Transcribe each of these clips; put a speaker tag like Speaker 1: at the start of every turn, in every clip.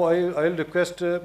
Speaker 1: I'll request the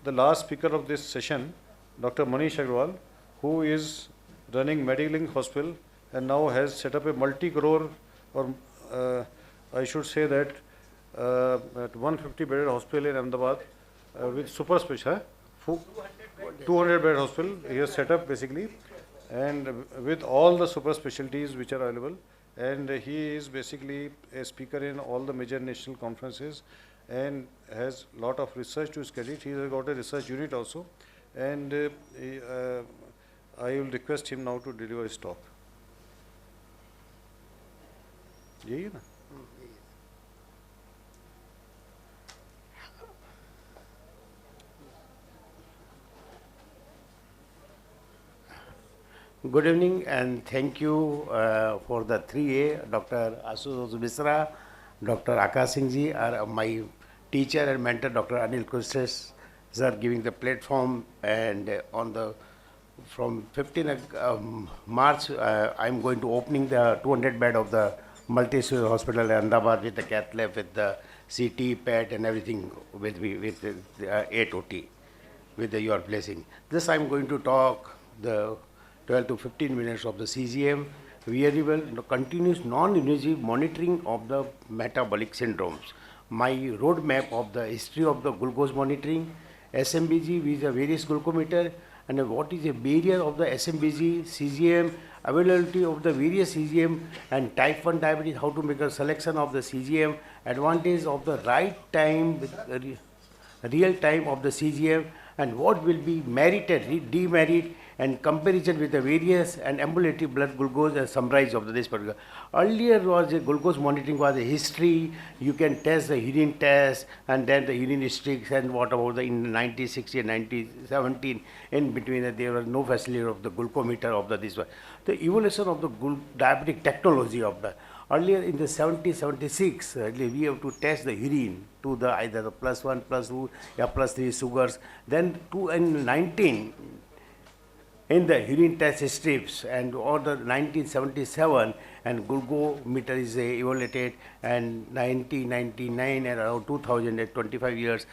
Speaker 1: last speaker of this session, Dr. Manish Agrawal, who is running Metabolic Hospital and now has set up a multi-crore, or I should say that at 150-bedded hospital in Ahmedabad with super special, 200-bed hospital he has set up basically, and with all the super specialties which are available. And he is basically a speaker in all the major national conferences and has a lot of research to his credit. He has got a research unit also, and I will request him now to deliver his talk. यही है ना?
Speaker 2: Good evening and thank you for the 3A, Dr. Ashutosh Misra, Dr. Akash Singh ji, are my teacher and mentor, Dr. Anil Kushes, sir, giving the platform. And on the from 15th March, I'm going to opening the 200 bed of the multi-specialty hospital in Ahmedabad with the cath lab, with the CT, PET, and everything with the 8 OT, with your blessing. This I'm going to talk the 12 to 15 minutes of the CGM, wearable, continuous non-invasive monitoring of the metabolic syndromes. My roadmap of the history of the glucose monitoring, SMBG with the various glucometer, and what is the barrier of the SMBG, CGM, availability of the various CGM, and type 1 diabetes, how to make a selection of the CGM, advantage of the right time, real time of the CGM, and what will be merited, demerit, and comparison with the various and ambulatory blood glucose as summarize of this particular. Earlier was a glucose monitoring was a history. You can test the urine test and then the urine sticks, and what about the in 1960 and 1917 in between there was no facility of the glucometer of this one. The evolution of the diabetic technology of the earlier in the 76 we have to test the urine to the either the +1, +2, +3 sugars. Then in 19 in the urine test strips, and or the 1977 and glucometer is evaluated, and 1999 and around 2000 25 years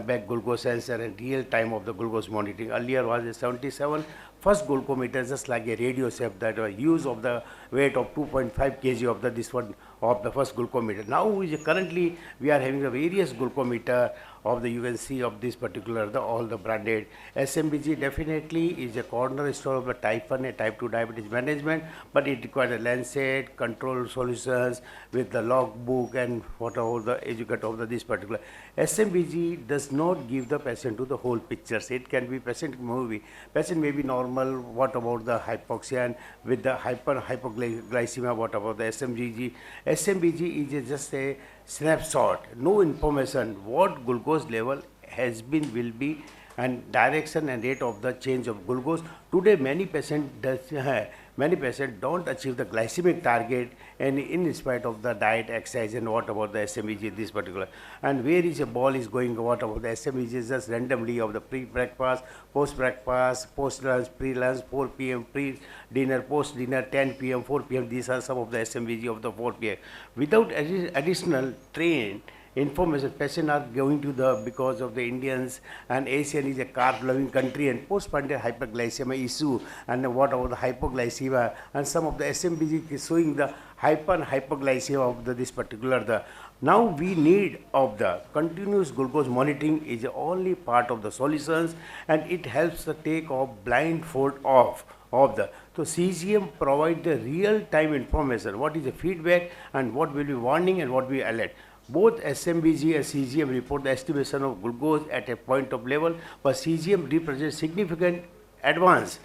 Speaker 2: back glucose sensor and real time of the glucose monitoring. Earlier was a 77 first glucometer, just like a radio shape that was use of the weight of 2.5 kg of the this one of the first glucometer. Now currently we are having the various glucometer of the, you can see of this particular all the branded. SMBG definitely is a cornerstone of the type 1 and type 2 diabetes management, but it requires a Lancet control solutions with the logbook and whatever the educate of this particular. SMBG does not give the patient to the whole pictures. It can be patient may be normal. What about the hypoxia and with the hypoglycemia? What about the SMBG? SMBG is just a snapshot, no information what glucose level has been, will be, and direction and rate of the change of glucose. Today many patients don't achieve the glycemic target, and in spite of the diet, exercise, and what about the SMBG this particular. And where is the ball is going, what about the SMBG is just randomly of the pre-breakfast, post-breakfast, post-lunch, pre-lunch, 4 p.m., pre-dinner, post-dinner, 10 p.m., 4 p.m. These are some of the SMBG of the 4 p.m. Without additional train information, patients are going to the, because of the Indians and Asian is a carb loving country, and postpartum hyperglycemia issue, and what about the hypoglycemia, and some of the SMBG is showing the hyperglycemia of this particular. Now we need of the continuous glucose monitoring is the only part of the solutions, and it helps the take of blindfold off of the. So CGM provide the real time information, what is the feedback and what will be warning and what will be alert. Both SMBG and CGM report the estimation of glucose at a point of level, but CGM represents significant advance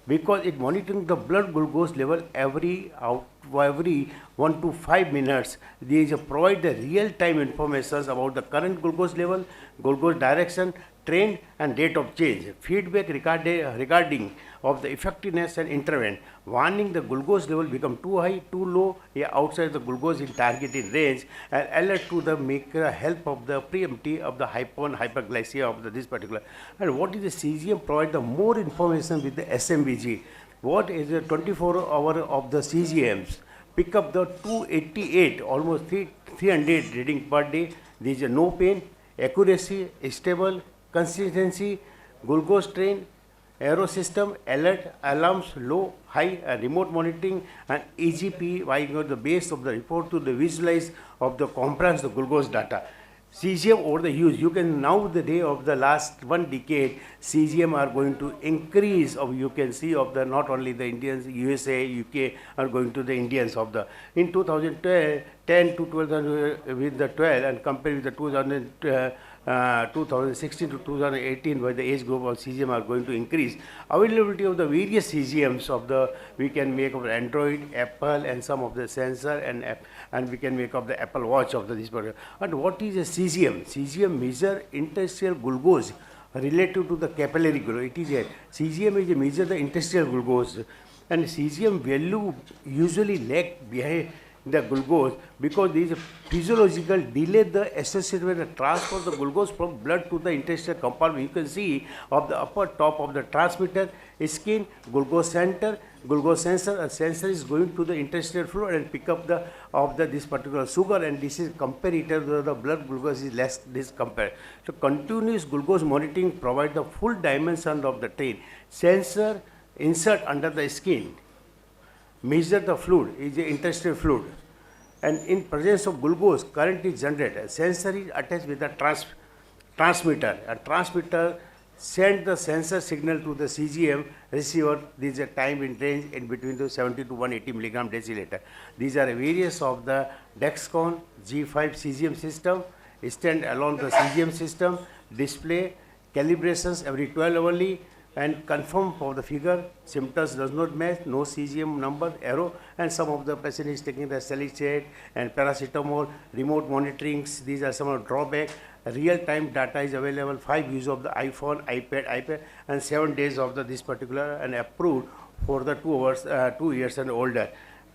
Speaker 2: because it monitoring the blood glucose level every 1 to 5 minutes. There is a provide the real time information about the current glucose level, glucose direction, trend, and rate of change. Feedback regarding of the effectiveness and intervene. Warning the glucose level become too high, too low, outside the glucose in targeted range, and alert to the make help of the preemptive of the hyperglycemia of this particular. And what is the CGM provide the more information with the SMBG. What is the 24 hour of the CGMs? Pick up the 288, almost 300 reading per day. There is no pain, accuracy, stable, consistency, glucose train, aero system, alert, alarms, low, high, remote monitoring, and EGP, the base of the report to the visualize of the comprehend the glucose data. CGM over the use, you can now the day of the last 1 decade, CGM are going to increase of you can see of the not only the Indians, USA, UK are going to the Indians of the, in 2010 to 12 with the 12 and compared with the 2016 to 2018 where the age group of CGM are going to increase. Availability of the various CGMs of the, we can make of Android, Apple and some of the sensor and we can make of the Apple Watch of this product. And what is a CGM? CGM measure interstitial glucose relative to the capillary glucose. It is a, CGM is a measure the interstitial glucose and CGM value usually lag behind the glucose because there is a physiological delay the associated with the transfer of the glucose from blood to the interstitial compartment. You can see of the upper top of the transmitter skin, glucose center, glucose sensor. A sensor is going to the interstitial fluid and pick up the this particular sugar and this is comparative to the blood glucose is less this compared. So continuous glucose monitoring provide the full dimension of the train. Sensor insert under the skin. Measure the fluid is the interstitial fluid and in presence of glucose current is generated. Sensor is attached with the transmitter. A transmitter send the sensor signal to the CGM receiver. This is a time in range in between the 70 to 180 milligram deciliter. These are various of the Dexcom G5 CGM system, stand along the CGM system, display calibrations every 12 hourly and confirm for the figure, symptoms does not match, no CGM number, arrow, and some of the patient is taking the salicylate and paracetamol, remote monitorings, these are some of the drawback. Real-time data is available, 5 use of the iPhone, iPad, and 7 days of this particular and approved for the 2 years and older.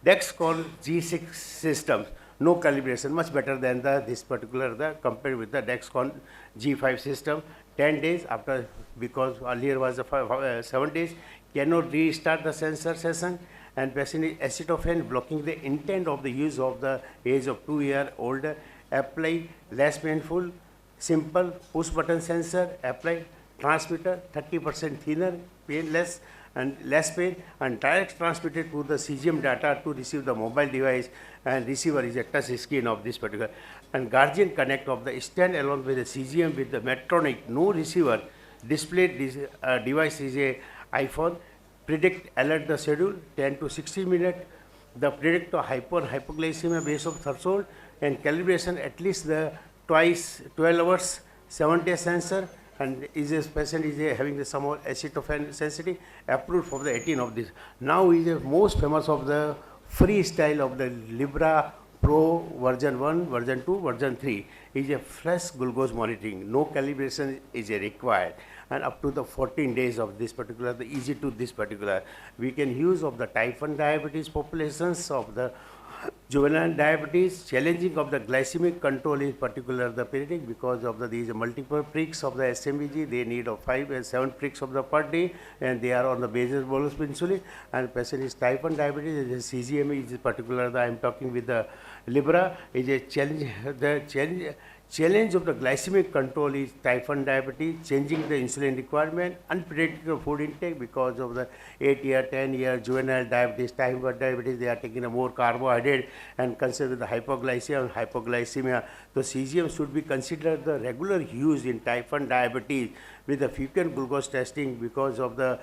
Speaker 2: Dexcom G6 systems, no calibration, much better than this particular compared with the Dexcom G5 system. 10 days after, because earlier was 7 days, cannot restart the sensor session and patient is acetophen blocking the intent of the use of the age of 2 year older. Apply less painful, simple push button sensor, apply transmitter 30% thinner, painless and less pain and direct transmitted to the CGM data to receive the mobile device and receiver is a touch screen of this particular and Guardian Connect of the stand along with the CGM with the Medtronic, no receiver, display this device is a iPhone, predict alert the schedule 10 to 60 minutes, the predict the hypoglycemia base of threshold and calibration at least the twice 12 hours, 7-day sensor and is a patient is having the some acetophen sensitivity approved for the 18 of this. Now is the most famous of the freestyle of the Libra Pro version 1, version 2, version 3 is a fresh glucose monitoring. No calibration is required and up to the 14 days of this particular, the easy to this particular. We can use of the type 1 diabetes populations of the juvenile diabetes, challenging of the glycemic control is particular the pediatric because of these multiple pricks of the SMBG, they need of 5 and 7 pricks of the per day and they are on the basal bolus insulin and patient is type 1 diabetes, is a CGM is particular, I am talking with the Libra, is a challenge, the challenge of the glycemic control is type 1 diabetes, changing the insulin requirement, unpredictable food intake because of the 8-year, 10-year juvenile diabetes, type 1 diabetes, they are taking a more carbohydrate and consider the hypoglycemia and hypoglycemia. The CGM should be considered the regular use in type 1 diabetes with the frequent glucose testing because of the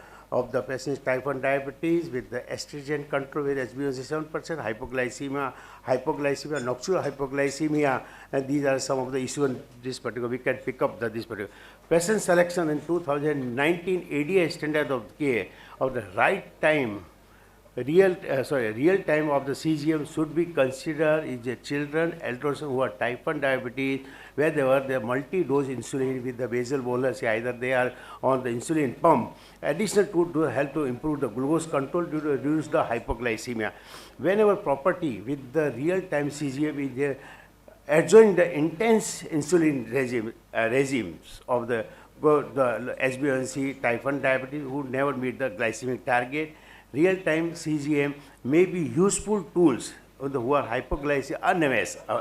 Speaker 2: patient's type 1 diabetes with the estrogen control with HbA1c 7%, hypoglycemia, nocturnal hypoglycemia, and these are some of the issues in this particular. We can pick up this particular. Patient selection in 2019 ADA standard of care of the right time, real time of the CGM should be considered is the children, elders who are type 1 diabetes, where they were the multi-dose insulin with the basal bolus, either they are on the insulin pump. Additional to help to improve the glucose control to reduce the hypoglycemia. Whenever property with the real-time CGM is adjoining the intense insulin regimes of the HbA1c type 1 diabetes who never meet the glycemic target, real-time CGM may be useful tools who are hypoglycemic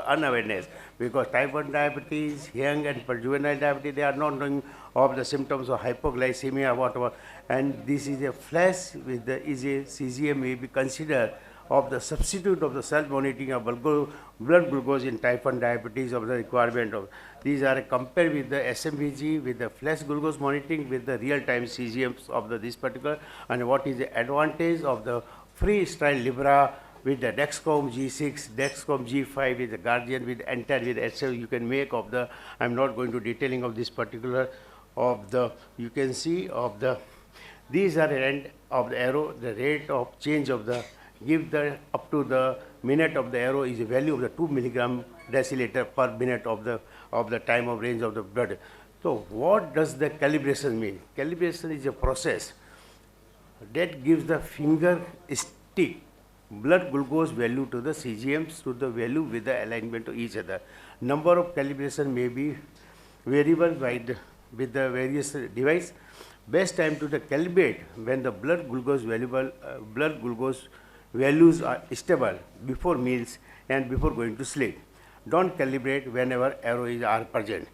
Speaker 2: unawareness, because type 1 diabetes, young and juvenile diabetes, they are not knowing of the symptoms of hypoglycemia, whatever. And this is a flash with the is a CGM may be considered of the substitute of the self-monitoring of blood glucose in type 1 diabetes of the requirement of. These are compared with the SMBG, with the flash glucose monitoring, with the real-time CGMs of this particular, and what is the advantage of the freestyle Libra with the Dexcom G6, Dexcom G5 with the Guardian, with entire with HL you can make of the, I'm not going to detailing of this particular, of the, you can see of the, these are the end of the arrow, the rate of change of the, give the up to the minute of the arrow is a value of the 2 milligram deciliter per minute of the time of range of the blood. So what does the calibration mean? Calibration is a process that gives the finger stick blood glucose value to the CGMs to the value with the alignment to each other. Number of calibration may be variable with the various device. Best time to the calibrate when the blood glucose values are stable before meals and before going to sleep. Don't calibrate whenever arrows are present.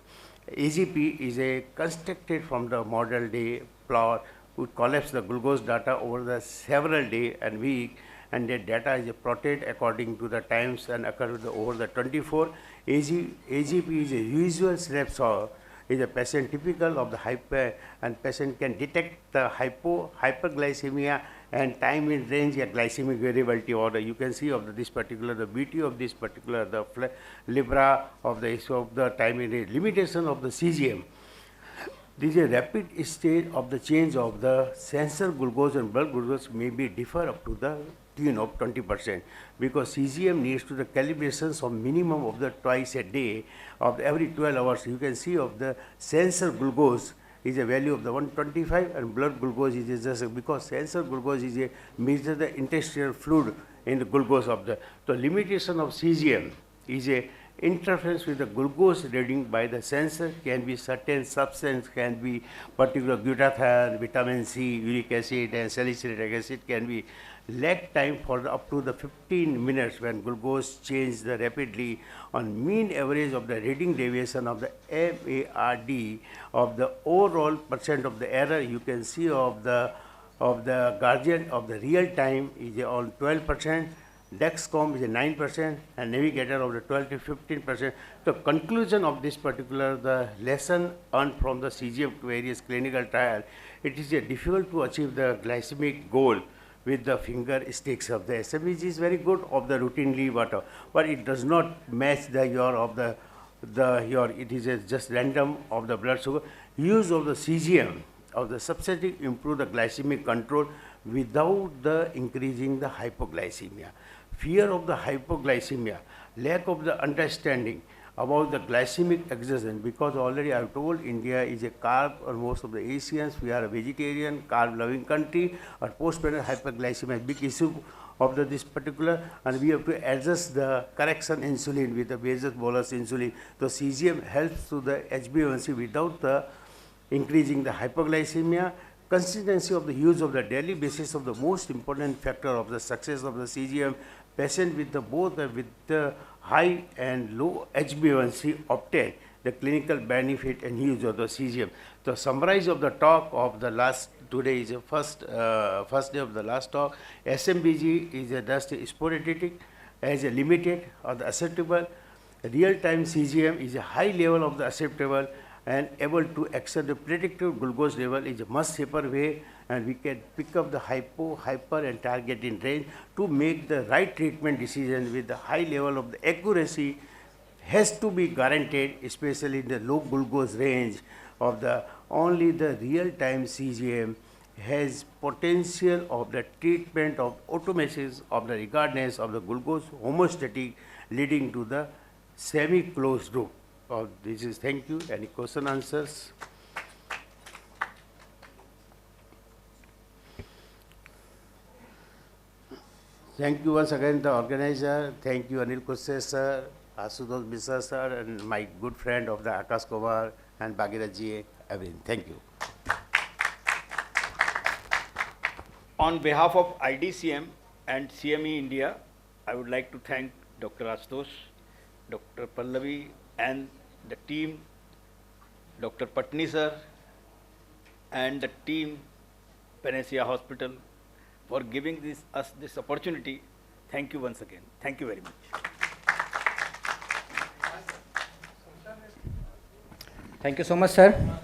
Speaker 2: AGP is a constructed from the model day plot would collapse the glucose data over the several day and week, and the data is plotted according to the times and occur over the 24. AGP is a usual snapshot, is a patient typical of the hyper, and patient can detect the hyperglycemia and time in range a glycemic variability order. You can see of this particular, the beauty of this particular, the Libra of the time in range. Limitation of the CGM. This is a rapid stage of the change of the sensor glucose and blood glucose may be differ up to the tune of 20%, because CGM needs to the calibrations of minimum of the twice a day of every 12 hours. You can see of the sensor glucose is a value of the 125 and blood glucose is just because sensor glucose is a measure the intestinal fluid in the glucose of the. So limitation of CGM is a interference with the glucose reading by the sensor, can be certain substance, can be particular glutathione, vitamin C, uric acid and salicylic acid, can be lag time for up to the 15 minutes when glucose changes rapidly on mean average of the reading deviation of the MARD of the overall percent of the error. You can see of the Guardian of the real time is on 12%. Dexcom is a 9% and Navigator of the 12 to 15%. The conclusion of this particular, the lesson earned from the CGM various clinical trial, it is difficult to achieve the glycemic goal with the finger sticks of the SMBG is very good of the routinely water, but it does not match the it is just random of the blood sugar. Use of the CGM of the substitute improve the glycemic control without the increasing the hypoglycemia. Fear of the hypoglycemia, lack of the understanding about the glycemic exertion, because already I have told India is a carb, or most of the Asians, we are a vegetarian, carb loving country, or postprandial hyperglycemia, big issue of this particular, and we have to adjust the correction insulin with the basal bolus insulin. The CGM helps to the HbA1c without the increasing the hypoglycemia. Consistency of the use of the daily basis of the most important factor of the success of the CGM. Patient with the both with the high and low HbA1c obtain the clinical benefit and use of the CGM. The summarize of the talk of the last, today is the first day of the last talk. SMBG is just sporadic, as a limited or the acceptable. Real-time CGM is a high level of the acceptable and able to accept the predictive glucose level is a much safer way, and we can pick up the hyper and target in range to make the right treatment decision with the high level of the accuracy has to be guaranteed, especially in the low glucose range of the only the real-time CGM has potential of the treatment of automasis of the regardless of the glucose homeostatic leading to the semi-closed loop. This is, thank you. Any question, answers? Thank you once again, the organizer. Thank you, Anil Kusse sir, Asutosh Mishra sir, and my good friend of the Akash Kumar and Bhagirath ji, everything. Thank you.
Speaker 3: On behalf of IDCM and CME India, I would like to thank Dr. Ashutosh, Dr. Pallavi, and the team, Dr. Patni sir, and the team, Panacea Hospital, for giving us this opportunity. Thank you once again. Thank you very much.
Speaker 4: Thank you so much, sir.